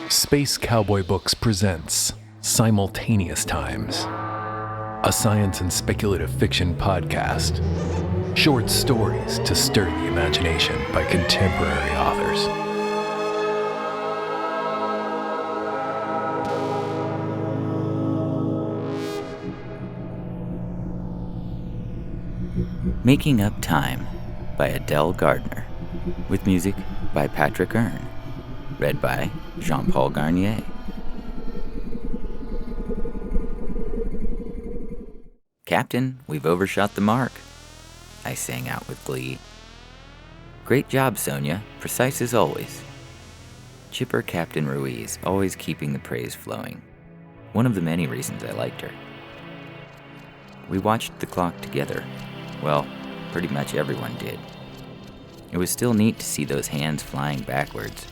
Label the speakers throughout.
Speaker 1: Space Cowboy Books presents Simultaneous Times, a science and speculative fiction podcast. Short stories to stir the imagination by contemporary authors.
Speaker 2: Making Up Time by Adele Gardner, with music by Patrick Earn, read by Jean-Paul Garnier. "Captain, we've overshot the mark," I sang out with glee. "Great job, Sonia, precise as always." Chipper Captain Ruiz, always keeping the praise flowing. One of the many reasons I liked her. We watched the clock together. Well, pretty much everyone did. It was still neat to see those hands flying backwards,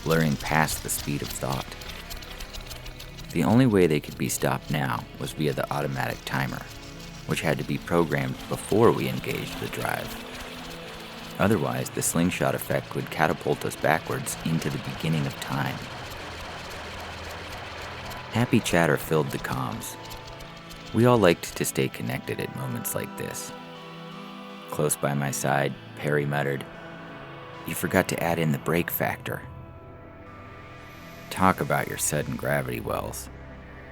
Speaker 2: blurring past the speed of thought. The only way they could be stopped now was via the automatic timer, which had to be programmed before we engaged the drive. Otherwise, the slingshot effect would catapult us backwards into the beginning of time. Happy chatter filled the comms. We all liked to stay connected at moments like this. Close by my side, Perry muttered, "You forgot to add in the brake factor." Talk about your sudden gravity wells.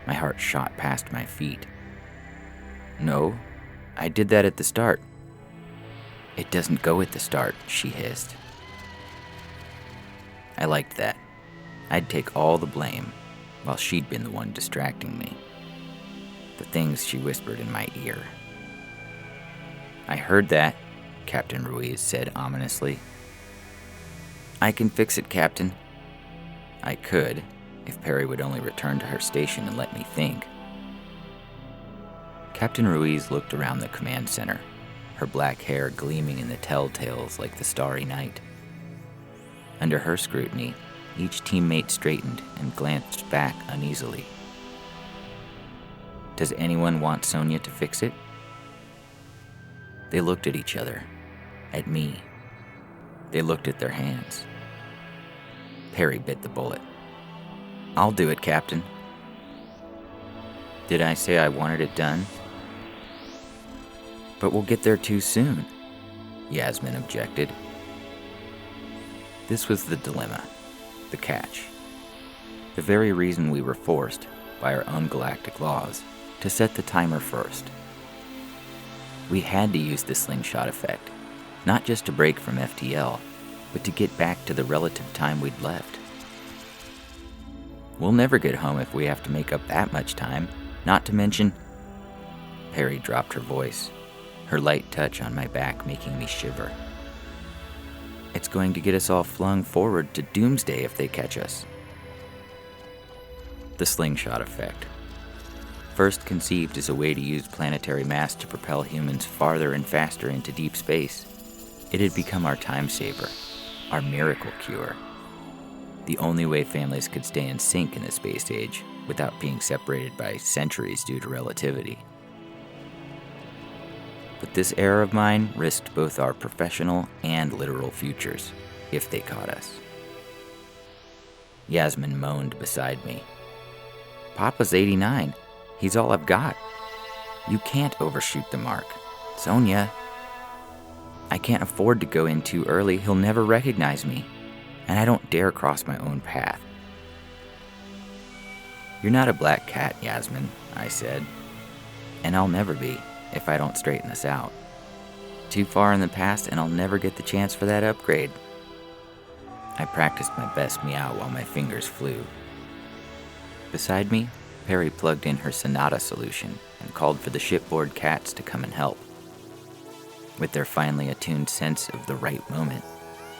Speaker 2: My heart shot past my feet. "No, I did that at the start." "It doesn't go at the start," she hissed. I liked that. I'd take all the blame, while she'd been the one distracting me. The things she whispered in my ear. "I heard that," Captain Ruiz said ominously. "I can fix it, Captain." I could, if Perry would only return to her station and let me think. Captain Ruiz looked around the command center, her black hair gleaming in the telltales like the starry night. Under her scrutiny, each teammate straightened and glanced back uneasily. "Does anyone want Sonia to fix it?" They looked at each other, at me. They looked at their hands. Perry bit the bullet. "I'll do it, Captain." Did I say I wanted it done? "But we'll get there too soon," Yasmin objected. This was the dilemma, the catch. The very reason we were forced, by our own galactic laws, to set the timer first. We had to use the slingshot effect, not just to break from FTL, but to get back to the relative time we'd left. We'll never get home if we have to make up that much time, not to mention... Perry dropped her voice, her light touch on my back making me shiver. "It's going to get us all flung forward to doomsday if they catch us." The slingshot effect. First conceived as a way to use planetary mass to propel humans farther and faster into deep space, it had become our time saver, our miracle cure. The only way families could stay in sync in the space age without being separated by centuries due to relativity. But this error of mine risked both our professional and literal futures, if they caught us. Yasmin moaned beside me. "Papa's 89. He's all I've got. You can't overshoot the mark. Sonia. I can't afford to go in too early. He'll never recognize me. And I don't dare cross my own path." "You're not a black cat, Yasmin," I said. "And I'll never be, if I don't straighten us out. Too far in the past and I'll never get the chance for that upgrade." I practiced my best meow while my fingers flew. Beside me, Perry plugged in her Sonata solution and called for the shipboard cats to come and help. With their finely attuned sense of the right moment,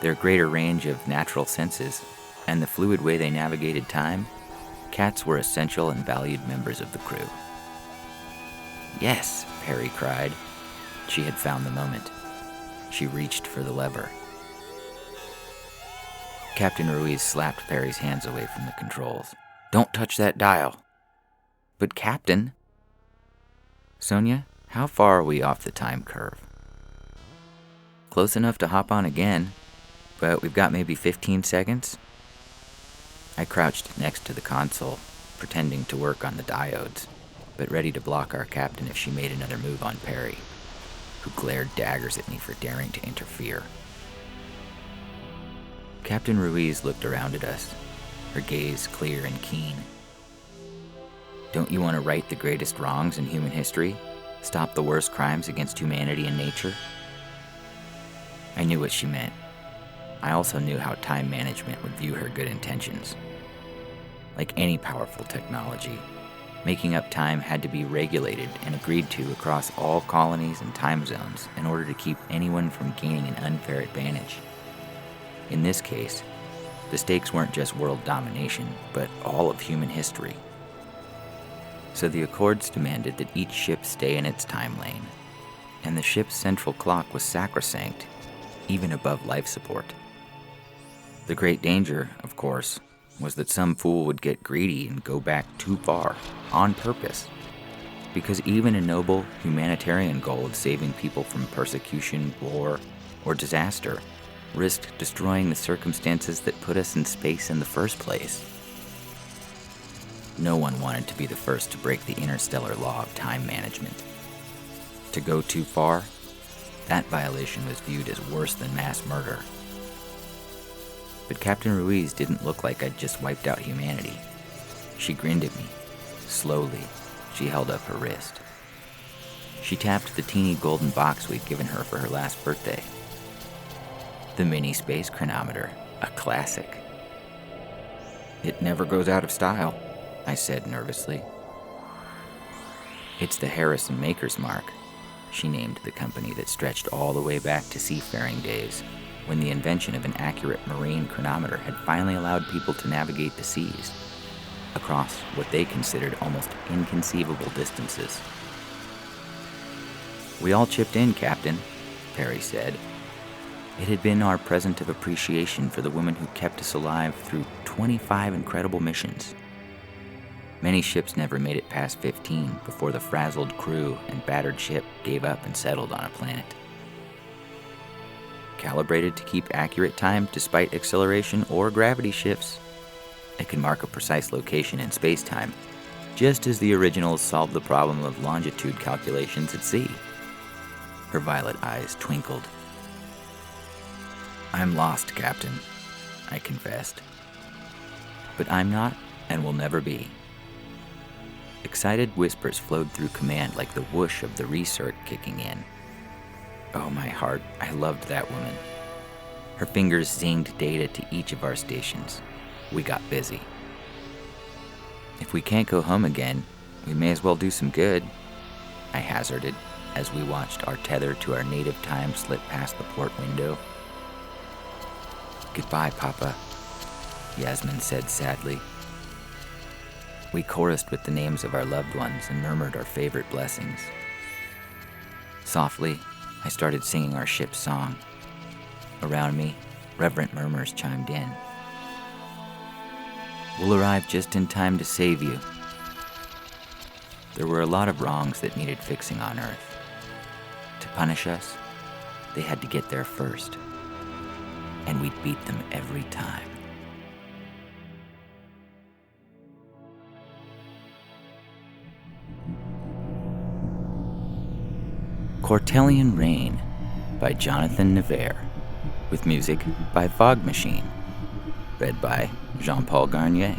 Speaker 2: their greater range of natural senses, and the fluid way they navigated time, cats were essential and valued members of the crew. "Yes," Perry cried. She had found the moment. She reached for the lever. Captain Ruiz slapped Perry's hands away from the controls. "Don't touch that dial." "But Captain..." "Sonia, how far are we off the time curve?" "Close enough to hop on again, but we've got maybe 15 seconds. I crouched next to the console, pretending to work on the diodes, but ready to block our captain if she made another move on Perry, who glared daggers at me for daring to interfere. Captain Ruiz looked around at us, her gaze clear and keen. Don't you want to right the greatest wrongs in human history? Stop the worst crimes against humanity and nature? I knew what she meant. I also knew how time management would view her good intentions. Like any powerful technology, making up time had to be regulated and agreed to across all colonies and time zones in order to keep anyone from gaining an unfair advantage. In this case, the stakes weren't just world domination, but all of human history. So the Accords demanded that each ship stay in its time lane, and the ship's central clock was sacrosanct, even above life support. The great danger, of course, was that some fool would get greedy and go back too far, on purpose, because even a noble humanitarian goal of saving people from persecution, war, or disaster risked destroying the circumstances that put us in space in the first place. No one wanted to be the first to break the interstellar law of time management. To go too far, that violation was viewed as worse than mass murder. But Captain Ruiz didn't look like I'd just wiped out humanity. She grinned at me. Slowly, she held up her wrist. She tapped the teeny golden box we'd given her for her last birthday. The mini space chronometer, a classic. It never goes out of style, I said nervously. It's the Harrison Maker's Mark. She named the company that stretched all the way back to seafaring days, when the invention of an accurate marine chronometer had finally allowed people to navigate the seas, across what they considered almost inconceivable distances. We all chipped in, Captain, Perry said. It had been our present of appreciation for the woman who kept us alive through 25 incredible missions. Many ships never made it past 15 before the frazzled crew and battered ship gave up and settled on a planet. Calibrated to keep accurate time despite acceleration or gravity shifts, it can mark a precise location in space-time, just as the originals solved the problem of longitude calculations at sea. Her violet eyes twinkled. I'm lost, Captain, I confessed. But I'm not and will never be. Excited whispers flowed through command like the whoosh of the recirc kicking in. Oh, my heart, I loved that woman. Her fingers zinged data to each of our stations. We got busy. If we can't go home again, we may as well do some good, I hazarded as we watched our tether to our native time slip past the port window. Goodbye, Papa, Yasmin said sadly. We chorused with the names of our loved ones and murmured our favorite blessings. Softly, I started singing our ship's song. Around me, reverent murmurs chimed in. We'll arrive just in time to save you. There were a lot of wrongs that needed fixing on Earth. To punish us, they had to get there first. And we'd beat them every time. Cortellian Rain by Jonathan Nevair, with music by Fog Machine, read by Jean-Paul Garnier.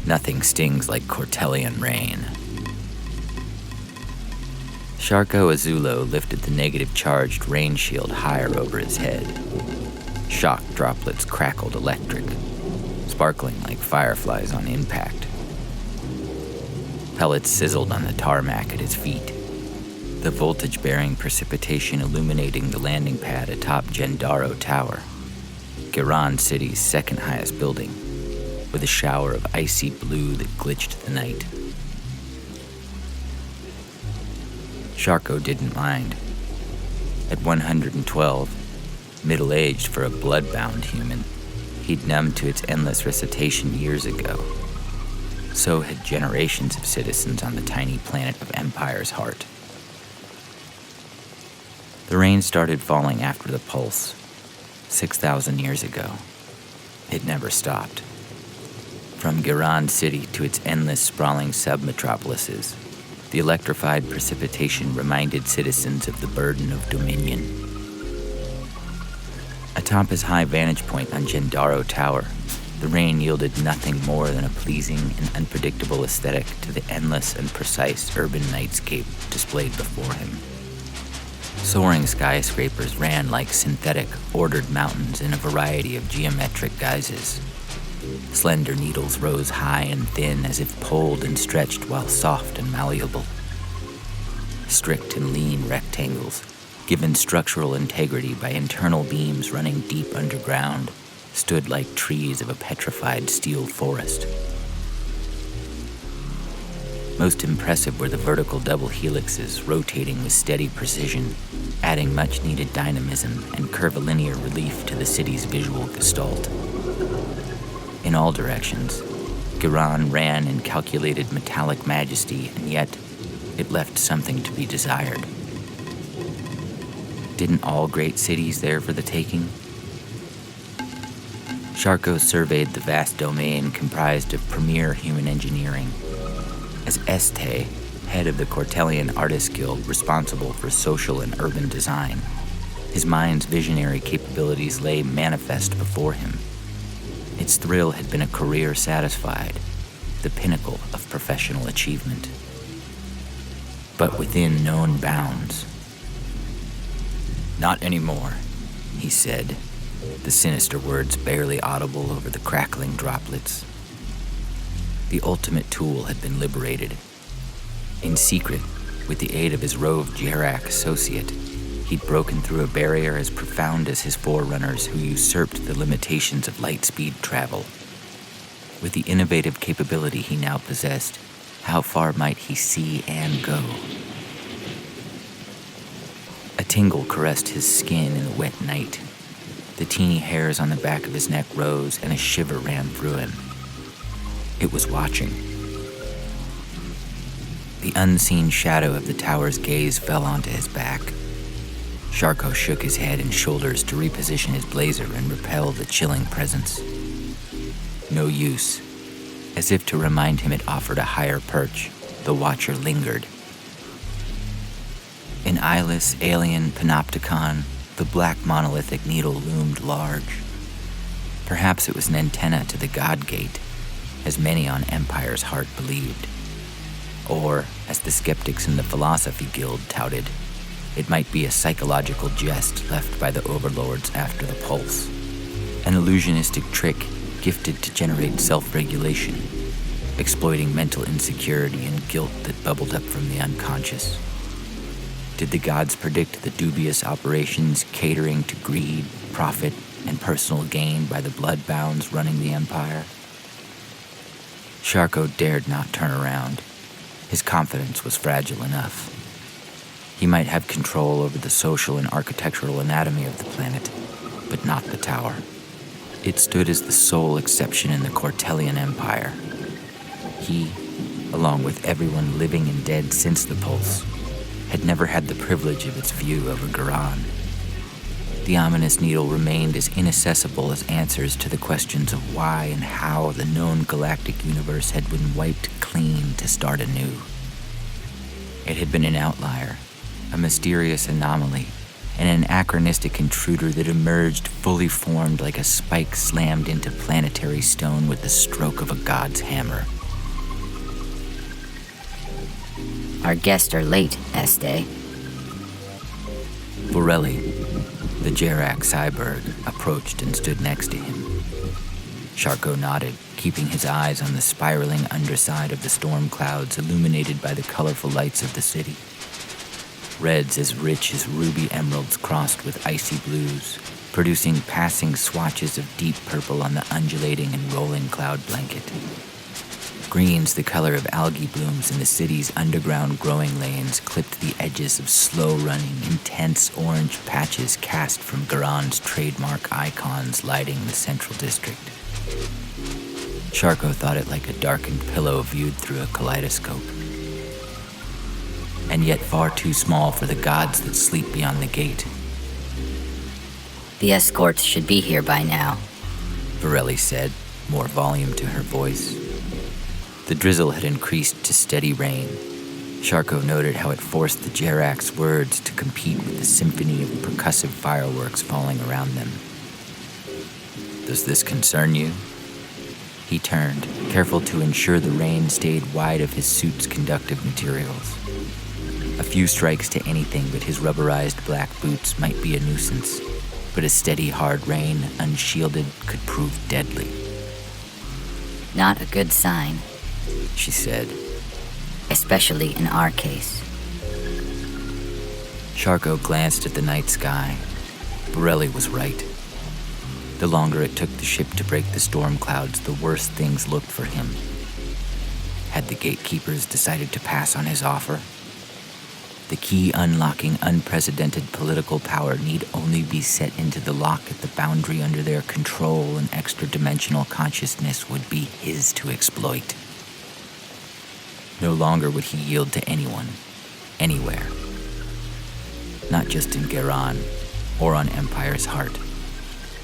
Speaker 2: Nothing stings like Cortellian rain. Sharko Azulo lifted the negative-charged rain shield higher over his head. Shock droplets crackled electric, sparkling like fireflies on impact. Pellets sizzled on the tarmac at his feet, the voltage-bearing precipitation illuminating the landing pad atop Gendaro Tower, Giran City's second-highest building, with a shower of icy blue that glitched the night. Sharko didn't mind. At 112, middle-aged for a blood-bound human, he'd numbed to its endless recitation years ago. So had generations of citizens on the tiny planet of Empire's heart. The rain started falling after the pulse, 6,000 years ago. It never stopped. From Giran City to its endless sprawling sub-metropolises, the electrified precipitation reminded citizens of the burden of dominion. Atop his high vantage point on Gendaro Tower, the rain yielded nothing more than a pleasing and unpredictable aesthetic to the endless and precise urban nightscape displayed before him. Soaring skyscrapers ran like synthetic, ordered mountains in a variety of geometric guises. Slender needles rose high and thin as if pulled and stretched while soft and malleable. Strict and lean rectangles, given structural integrity by internal beams running deep underground, stood like trees of a petrified steel forest. Most impressive were the vertical double helixes rotating with steady precision, adding much-needed dynamism and curvilinear relief to the city's visual gestalt. In all directions, Giran ran in calculated metallic majesty, and yet it left something to be desired. Didn't all great cities there for the taking? Sharko surveyed the vast domain comprised of premier human engineering. As Este, head of the Cortellian Artists Guild responsible for social and urban design, his mind's visionary capabilities lay manifest before him. Its thrill had been a career satisfied, the pinnacle of professional achievement. But within known bounds. "Not anymore," he said, the sinister words barely audible over the crackling droplets. The ultimate tool had been liberated. In secret, with the aid of his roved Jerak associate, he'd broken through a barrier as profound as his forerunners who usurped the limitations of light-speed travel. With the innovative capability he now possessed, how far might he see and go? A tingle caressed his skin in the wet night. The teeny hairs on the back of his neck rose, and a shiver ran through him. It was watching. The unseen shadow of the tower's gaze fell onto his back. Sharko shook his head and shoulders to reposition his blazer and repel the chilling presence. No use. As if to remind him it offered a higher perch, the watcher lingered. An eyeless alien panopticon, the black monolithic needle loomed large. Perhaps it was an antenna to the God Gate, as many on Empire's heart believed. Or, as the skeptics in the Philosophy Guild touted, it might be a psychological jest left by the overlords after the pulse. An illusionistic trick gifted to generate self-regulation, exploiting mental insecurity and guilt that bubbled up from the unconscious. Did the gods predict the dubious operations catering to greed, profit, and personal gain by the bloodbounds running the Empire? Sharko dared not turn around. His confidence was fragile enough. He might have control over the social and architectural anatomy of the planet, but not the tower. It stood as the sole exception in the Cortellian Empire. He, along with everyone living and dead since the pulse, had never had the privilege of its view over Giran. The ominous needle remained as inaccessible as answers to the questions of why and how the known galactic universe had been wiped clean to start anew. It had been an outlier, a mysterious anomaly, and an anachronistic intruder that emerged fully formed like a spike slammed into planetary stone with the stroke of a god's hammer.
Speaker 3: Our guests are late, Este.
Speaker 2: Borelli, the Jerak cyborg, approached and stood next to him. Sharko nodded, keeping his eyes on the spiraling underside of the storm clouds illuminated by the colorful lights of the city. Reds as rich as ruby emeralds crossed with icy blues, producing passing swatches of deep purple on the undulating and rolling cloud blanket. Greens the color of algae blooms in the city's underground growing lanes clipped the edges of slow-running, intense orange patches cast from Giran's trademark icons lighting the central district. Sharko thought it like a darkened pillow viewed through a kaleidoscope. And yet far too small for the gods that sleep beyond the gate.
Speaker 3: The escorts should be here by now,
Speaker 2: Borelli said, more volume to her voice. The drizzle had increased to steady rain. Sharko noted how it forced the Jerak's words to compete with the symphony of percussive fireworks falling around them. Does this concern you? He turned, careful to ensure the rain stayed wide of his suit's conductive materials. A few strikes to anything but his rubberized black boots might be a nuisance, but a steady, hard rain, unshielded, could prove deadly.
Speaker 3: Not a good sign,
Speaker 2: she said.
Speaker 3: Especially in our case.
Speaker 2: Sharko glanced at the night sky. Borelli was right. The longer it took the ship to break the storm clouds, the worse things looked for him. Had the gatekeepers decided to pass on his offer? The key unlocking unprecedented political power need only be set into the lock at the boundary under their control, and extra-dimensional consciousness would be his to exploit. No longer would he yield to anyone, anywhere. Not just in Garan, or on Empire's heart,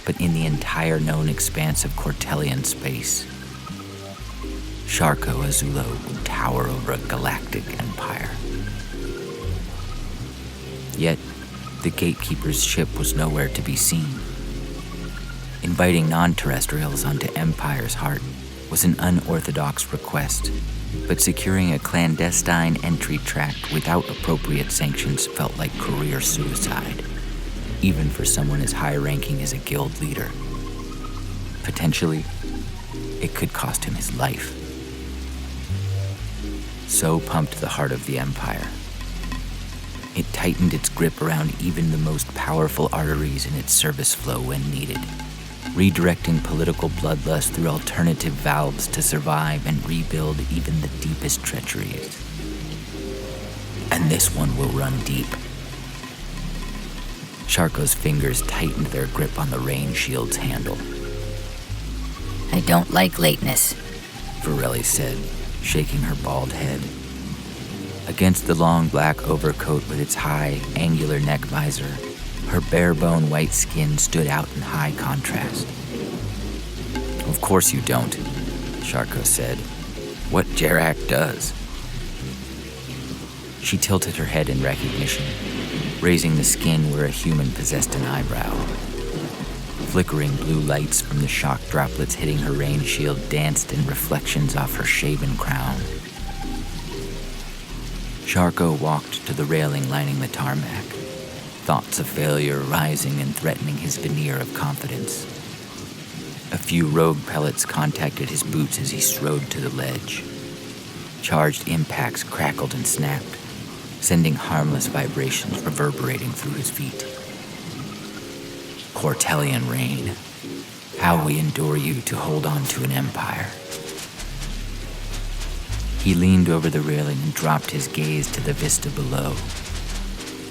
Speaker 2: but in the entire known expanse of Cortellian space. Sharko Azulo would tower over a galactic empire. Yet, the gatekeeper's ship was nowhere to be seen. Inviting non-terrestrials onto Empire's heart was an unorthodox request, but securing a clandestine entry tract without appropriate sanctions felt like career suicide, even for someone as high-ranking as a guild leader. Potentially, it could cost him his life. So pumped the heart of the Empire. It tightened its grip around even the most powerful arteries in its service flow when needed, redirecting political bloodlust through alternative valves to survive and rebuild even the deepest treacheries. And this one will run deep. Sharko's fingers tightened their grip on the rain shield's handle.
Speaker 3: I don't like lateness,
Speaker 2: Borelli said, shaking her bald head. Against the long black overcoat with its high, angular neck visor, her bare-bone white skin stood out in high contrast. Of course you don't, Sharko said. What Jerak does. She tilted her head in recognition, raising the skin where a human possessed an eyebrow. Flickering blue lights from the shock droplets hitting her rain shield danced in reflections off her shaven crown. Sharko walked to the railing lining the tarmac, thoughts of failure rising and threatening his veneer of confidence. A few rogue pellets contacted his boots as he strode to the ledge. Charged impacts crackled and snapped, sending harmless vibrations reverberating through his feet. Cortellian rain, how we endure you to hold on to an empire. He leaned over the railing and dropped his gaze to the vista below.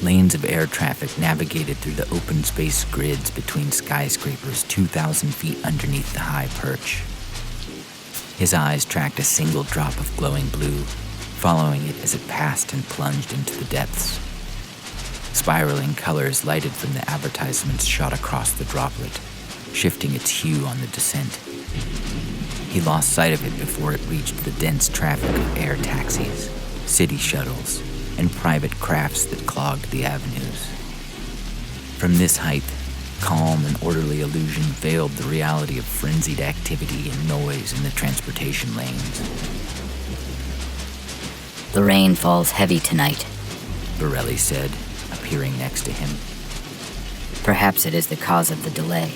Speaker 2: Lanes of air traffic navigated through the open space grids between skyscrapers 2,000 feet underneath the high perch. His eyes tracked a single drop of glowing blue, following it as it passed and plunged into the depths. Spiraling colors lighted from the advertisements shot across the droplet, shifting its hue on the descent. He lost sight of it before it reached the dense traffic of air taxis, city shuttles, and private crafts that clogged the avenues. From this height, calm and orderly illusion veiled the reality of frenzied activity and noise in the transportation lanes.
Speaker 3: The rain falls heavy tonight,
Speaker 2: Borelli said, appearing next to him.
Speaker 3: Perhaps it is the cause of the delay.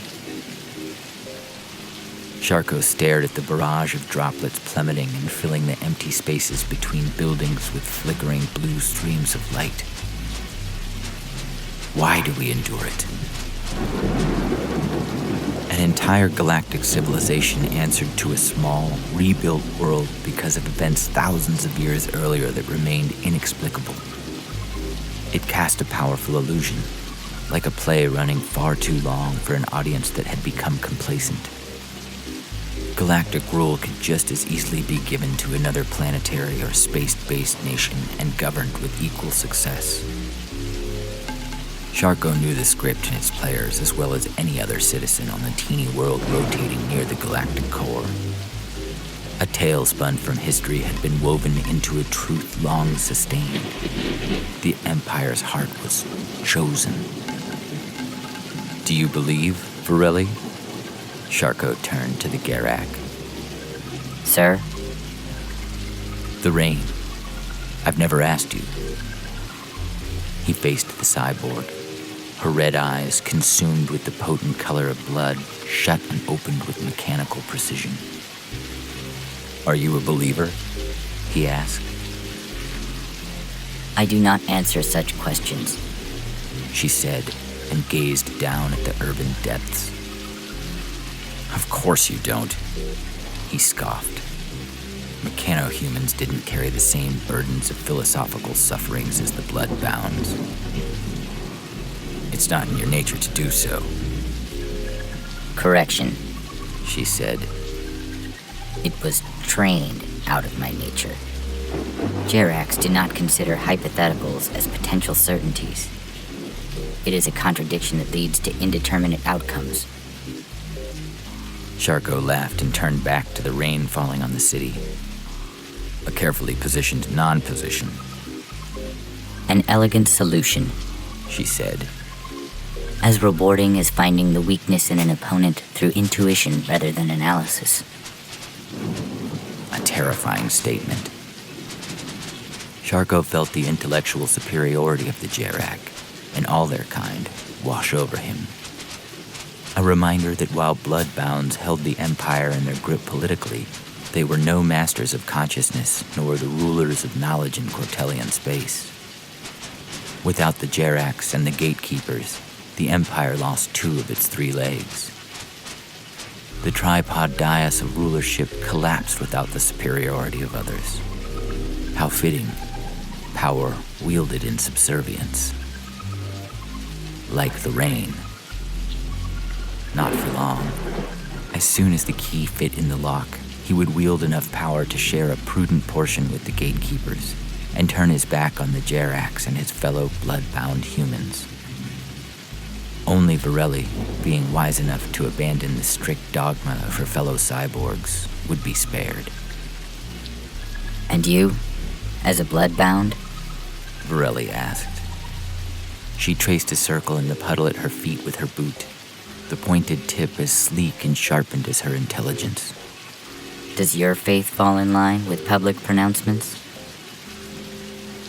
Speaker 2: Sharko stared at the barrage of droplets plummeting and filling the empty spaces between buildings with flickering blue streams of light. Why do we endure it? An entire galactic civilization answered to a small, rebuilt world because of events thousands of years earlier that remained inexplicable. It cast a powerful illusion, like a play running far too long for an audience that had become complacent. galactic rule could just as easily be given to another planetary or space-based nation and governed with equal success. Sharko knew the script and its players as well as any other citizen on the teeny world rotating near the galactic core. A tale spun from history had been woven into a truth long sustained. The Empire's heart was chosen. Do you believe, Varelli? Sharko turned to the Garak.
Speaker 3: Sir?
Speaker 2: The rain. I've never asked you. He faced the cyborg, her red eyes, consumed with the potent color of blood, shut and opened with mechanical precision. Are you a believer? He asked.
Speaker 3: I do not answer such questions,
Speaker 2: she said, and gazed down at the urban depths. Of course you don't, he scoffed. Mechano-humans didn't carry the same burdens of philosophical sufferings as the bloodbounds. It's not in your nature to do so.
Speaker 3: Correction.
Speaker 2: She said.
Speaker 3: It was trained out of my nature. Jerax do not consider hypotheticals as potential certainties. It is a contradiction that leads to indeterminate outcomes.
Speaker 2: Sharko laughed and turned back to the rain falling on the city. A carefully positioned non-position.
Speaker 3: An elegant solution,
Speaker 2: she said.
Speaker 3: As rewarding as finding the weakness in an opponent through intuition rather than analysis.
Speaker 2: A terrifying statement. Sharko felt the intellectual superiority of the Jerak, and all their kind, wash over him. A reminder that while bloodbounds held the Empire in their grip politically, they were no masters of consciousness, nor the rulers of knowledge in Cortellian space. Without the Jeraks and the gatekeepers, the Empire lost 2 of its 3 legs. The tripod dais of rulership collapsed without the superiority of others. How fitting, power wielded in subservience. Like the rain. Not for long. As soon as the key fit in the lock, he would wield enough power to share a prudent portion with the gatekeepers and turn his back on the Jerax and his fellow blood-bound humans. Only Varelli, being wise enough to abandon the strict dogma of her fellow cyborgs, would be spared.
Speaker 3: And you, as a bloodbound?
Speaker 2: Varelli asked. She traced a circle in the puddle at her feet with her boot, the pointed tip as sleek and sharpened as her intelligence.
Speaker 3: Does your faith fall in line with public pronouncements?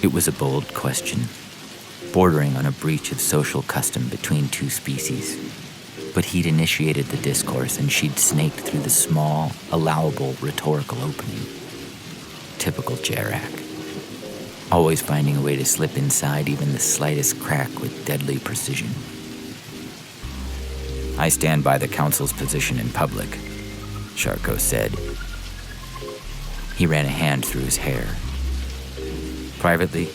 Speaker 2: It was a bold question, bordering on a breach of social custom between 2 species. But he'd initiated the discourse and she'd snaked through the small, allowable rhetorical opening. Typical Jerak. Always finding a way to slip inside even the slightest crack with deadly precision. I stand by the Council's position in public, Sharko said. He ran a hand through his hair. Privately,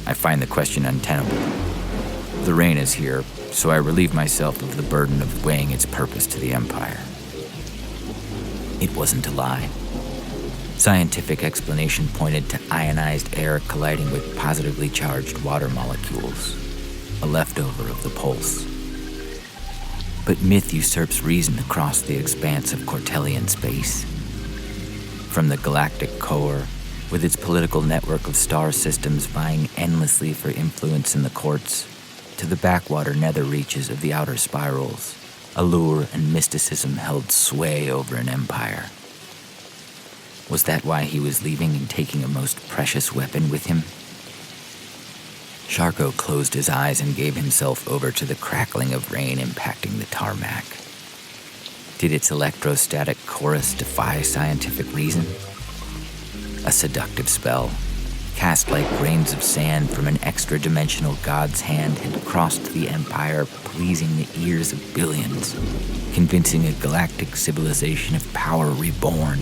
Speaker 2: I find the question untenable. The rain is here, so I relieve myself of the burden of weighing its purpose to the Empire. It wasn't a lie. Scientific explanation pointed to ionized air colliding with positively charged water molecules, a leftover of the pulse. But myth usurps reason across the expanse of Cortellian space. From the galactic core, with its political network of star systems vying endlessly for influence in the courts, to the backwater nether reaches of the outer spirals, allure and mysticism held sway over an empire. Was that why he was leaving and taking a most precious weapon with him? Sharko closed his eyes and gave himself over to the crackling of rain impacting the tarmac. Did its electrostatic chorus defy scientific reason? A seductive spell, cast like grains of sand from an extra-dimensional god's hand, had crossed the Empire, pleasing the ears of billions, convincing a galactic civilization of power reborn,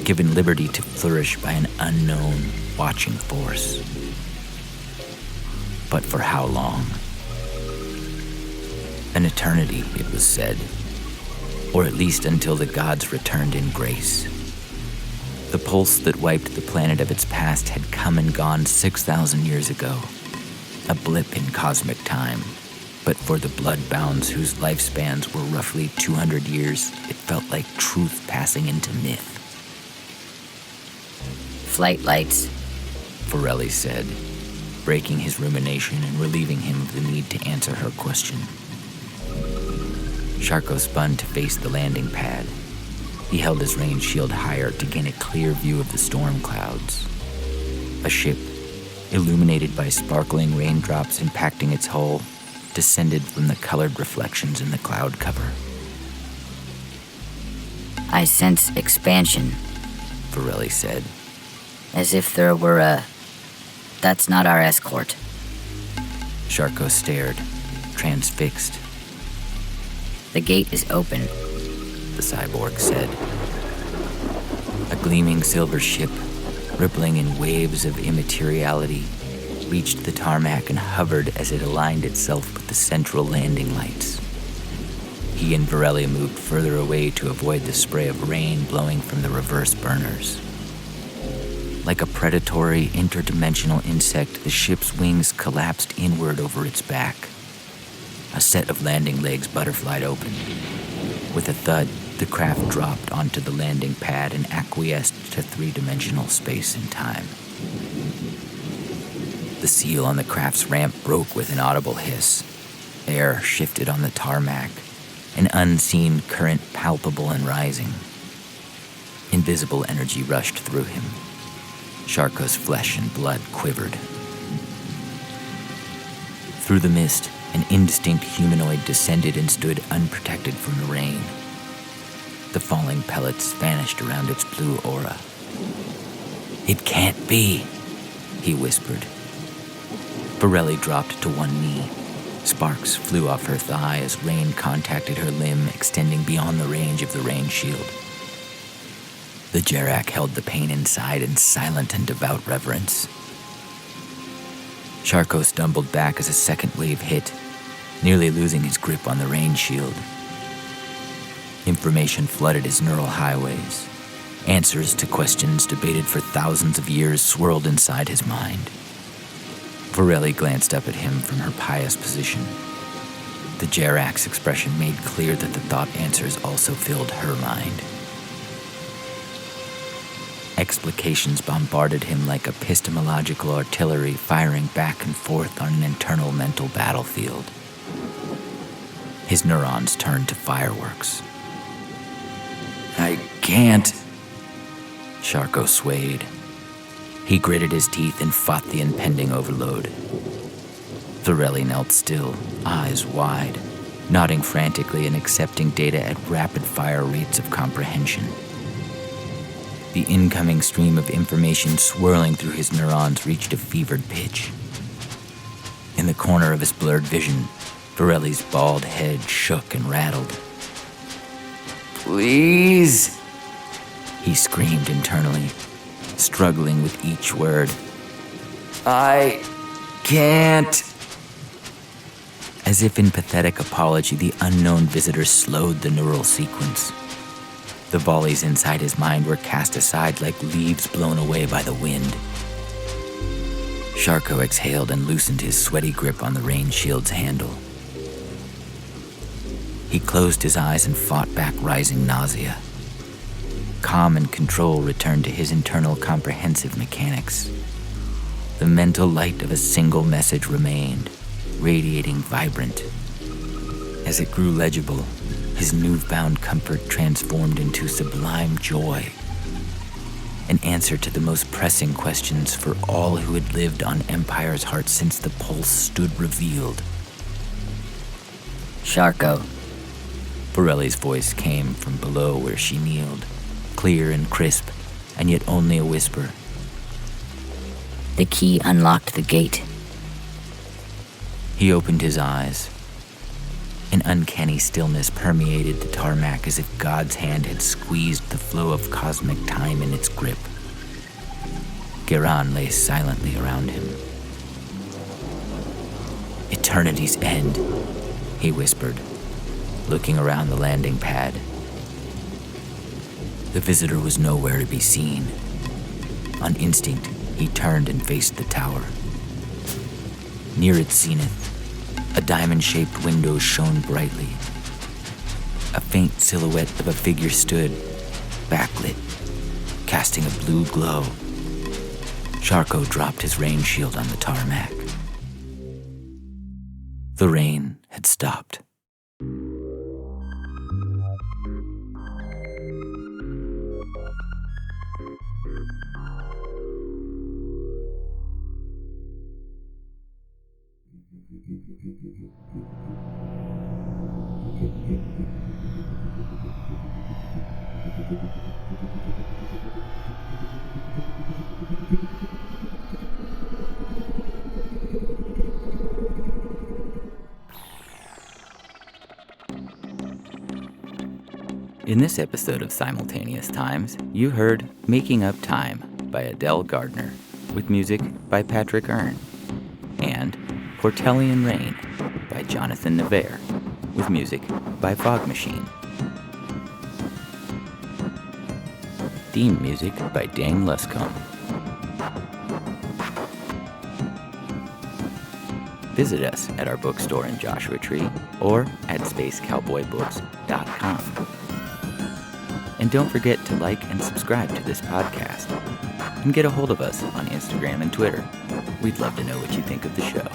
Speaker 2: given liberty to flourish by an unknown, watching force. But for how long? An eternity, it was said. or at least until the gods returned in grace. The pulse that wiped the planet of its past had come and gone 6,000 years ago, a blip in cosmic time. But for the bloodbounds whose lifespans were roughly 200 years, it felt like truth passing into myth.
Speaker 3: Flight lights,
Speaker 2: Forelli said, breaking his rumination and relieving him of the need to answer her question. Sharko spun to face the landing pad. He held his range shield higher to gain a clear view of the storm clouds. A ship, illuminated by sparkling raindrops impacting its hull, descended from the colored reflections in the cloud cover.
Speaker 3: I sense expansion,
Speaker 2: Forelli said.
Speaker 3: as if there were a... That's not our escort.
Speaker 2: Sharko stared, transfixed.
Speaker 3: The gate is open,
Speaker 2: The cyborg said. A gleaming silver ship, rippling in waves of immateriality, reached the tarmac and hovered as it aligned itself with the central landing lights. He and Forelli moved further away to avoid the spray of rain blowing from the reverse burners. Like a predatory, interdimensional insect, the ship's wings collapsed inward over its back. A set of landing legs butterflied open. With a thud, the craft dropped onto the landing pad and acquiesced to three-dimensional space and time. The seal on the craft's ramp broke with an audible hiss. Air shifted on the tarmac, an unseen current palpable and rising. Invisible energy rushed through him. Sharko's flesh and blood quivered. Through the mist, an indistinct humanoid descended and stood unprotected from the rain. The falling pellets vanished around its blue aura. "It can't be," he whispered. Forelli dropped to one knee. Sparks flew off her thigh as rain contacted her limb, extending beyond the range of the rain shield. The Jerak held the pain inside in silent and devout reverence. Sharko stumbled back as a second wave hit, nearly losing his grip on the rain shield. Information flooded his neural highways. Answers to questions debated for thousands of years swirled inside his mind. Forelli glanced up at him from her pious position. The Jerak's expression made clear that the thought answers also filled her mind. Explications bombarded him like epistemological artillery firing back and forth on an internal mental battlefield. His neurons turned to fireworks. "I can't." Sharko swayed. He gritted his teeth and fought the impending overload. Forelli knelt still, eyes wide, nodding frantically and accepting data at rapid-fire rates of comprehension. The incoming stream of information swirling through his neurons reached a fevered pitch. In the corner of his blurred vision, Forelli's bald head shook and rattled. "Please," he screamed internally, struggling with each word. "I can't." As if in pathetic apology, the unknown visitor slowed the neural sequence. The volleys inside his mind were cast aside like leaves blown away by the wind. Sharko exhaled and loosened his sweaty grip on the rain shield's handle. He closed his eyes and fought back rising nausea. Calm and control returned to his internal comprehensive mechanics. The mental light of a single message remained, radiating vibrant. As it grew legible, his newfound comfort transformed into sublime joy. An answer to the most pressing questions for all who had lived on Empire's heart since the pulse stood revealed.
Speaker 3: Sharko,
Speaker 2: Forelli's voice came from below where she kneeled, clear and crisp, and yet only a whisper.
Speaker 3: the key unlocked the gate.
Speaker 2: He opened his eyes. An uncanny stillness permeated the tarmac as if God's hand had squeezed the flow of cosmic time in its grip. Geran lay silently around him. "Eternity's end," he whispered, looking around the landing pad, The visitor was nowhere to be seen. On instinct, he turned and faced the tower. Near its zenith, a diamond-shaped window shone brightly. A faint silhouette of a figure stood, backlit, casting a blue glow. Charco dropped his rain shield on the tarmac. The rain had stopped. In this episode of Simultaneous Times, you heard Making Up Time by Adele Gardner, with music by Patrick Earn, and Portellian Rain by Jonathan Nevair, with music by Fog Machine. Theme music by Dane Luscombe. Visit us at our bookstore in Joshua Tree or at spacecowboybooks.com. And don't forget to like and subscribe to this podcast. And get a hold of us on Instagram and Twitter. We'd love to know what you think of the show.